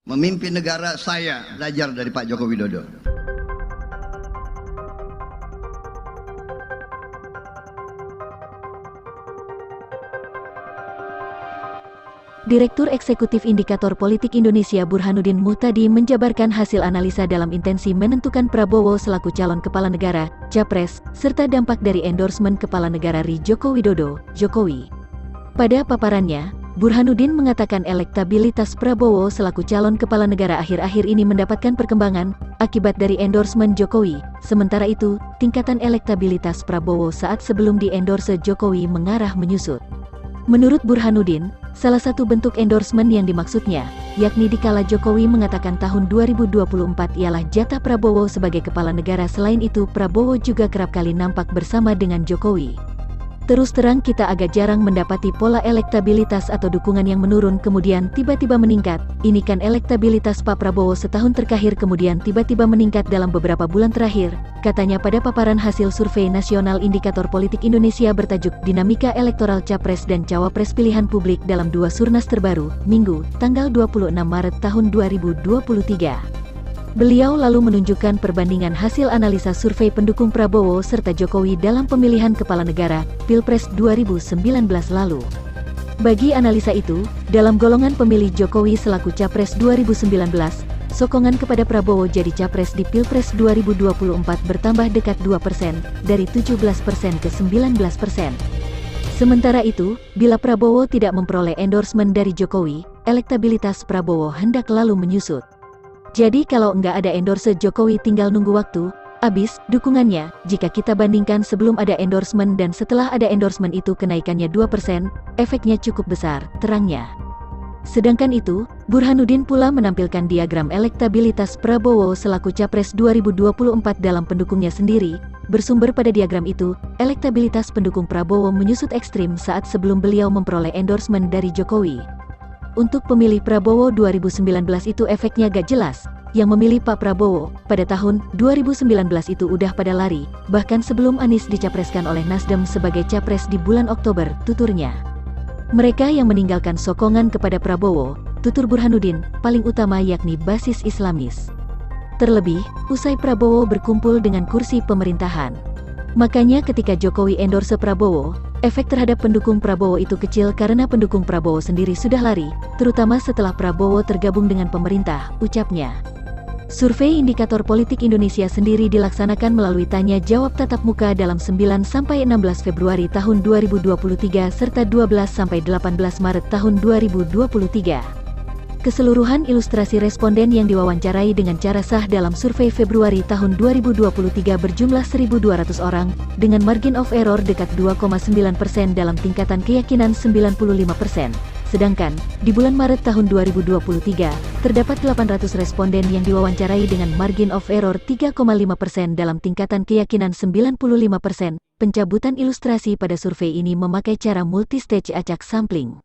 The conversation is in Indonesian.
Memimpin negara saya belajar dari Pak Joko Widodo. Direktur Eksekutif Indikator Politik Indonesia Burhanuddin Muhtadi menjabarkan hasil analisa dalam intensi menentukan Prabowo selaku calon kepala negara, Capres, serta dampak dari endorsement Kepala Negara RI Joko Widodo, Jokowi. Pada paparannya, Burhanuddin mengatakan elektabilitas Prabowo selaku calon kepala negara akhir-akhir ini mendapatkan perkembangan akibat dari endorsement Jokowi. Sementara itu, tingkatan elektabilitas Prabowo saat sebelum di-endorse Jokowi mengarah menyusut. Menurut Burhanuddin, salah satu bentuk endorsement yang dimaksudnya, yakni dikala Jokowi mengatakan tahun 2024 ialah jatah Prabowo sebagai kepala negara. Selain itu, Prabowo juga kerap kali nampak bersama dengan Jokowi. Terus terang kita agak jarang mendapati pola elektabilitas atau dukungan yang menurun kemudian tiba-tiba meningkat. Ini kan elektabilitas Pak Prabowo setahun terakhir kemudian tiba-tiba meningkat dalam beberapa bulan terakhir, katanya pada paparan hasil survei nasional Indikator Politik Indonesia bertajuk Dinamika Elektoral Capres dan Cawapres Pilihan Publik dalam 2 Surnas terbaru, Minggu, tanggal 26 Maret tahun 2023. Beliau lalu menunjukkan perbandingan hasil analisa survei pendukung Prabowo serta Jokowi dalam pemilihan kepala negara, Pilpres 2019 lalu. Bagi analisa itu, dalam golongan pemilih Jokowi selaku Capres 2019, sokongan kepada Prabowo jadi Capres di Pilpres 2024 bertambah dekat 2%, dari 17% ke 19%. Sementara itu, bila Prabowo tidak memperoleh endorsement dari Jokowi, elektabilitas Prabowo hendak lalu menyusut. Jadi kalau nggak ada endorse Jokowi tinggal nunggu waktu habis dukungannya. Jika kita bandingkan sebelum ada endorsement dan setelah ada endorsement itu kenaikannya 2%, efeknya cukup besar, terangnya. Sedangkan itu, Burhanuddin pula menampilkan diagram elektabilitas Prabowo selaku Capres 2024 dalam pendukungnya sendiri. Bersumber pada diagram itu, elektabilitas pendukung Prabowo menyusut ekstrim saat sebelum beliau memperoleh endorsement dari Jokowi. Untuk pemilih Prabowo 2019 itu efeknya gak jelas. Yang memilih Pak Prabowo pada tahun 2019 itu udah pada lari, bahkan sebelum Anies dicapreskan oleh Nasdem sebagai Capres di bulan Oktober, tuturnya. Mereka yang meninggalkan sokongan kepada Prabowo, tutur Burhanuddin, paling utama yakni basis Islamis. Terlebih, usai Prabowo berkumpul dengan kursi pemerintahan. Makanya ketika Jokowi endorse Prabowo, efek terhadap pendukung Prabowo itu kecil karena pendukung Prabowo sendiri sudah lari, terutama setelah Prabowo tergabung dengan pemerintah, ucapnya. Survei Indikator Politik Indonesia sendiri dilaksanakan melalui tanya jawab tatap muka dalam 9-16 Februari tahun 2023 serta 12-18 Maret tahun 2023. Keseluruhan ilustrasi responden yang diwawancarai dengan cara sah dalam survei Februari tahun 2023 berjumlah 1.200 orang, dengan margin of error dekat 2,9% dalam tingkatan keyakinan 95%. Sedangkan, di bulan Maret tahun 2023, terdapat 800 responden yang diwawancarai dengan margin of error 3,5% dalam tingkatan keyakinan 95%. Pencabutan ilustrasi pada survei ini memakai cara multistage acak sampling.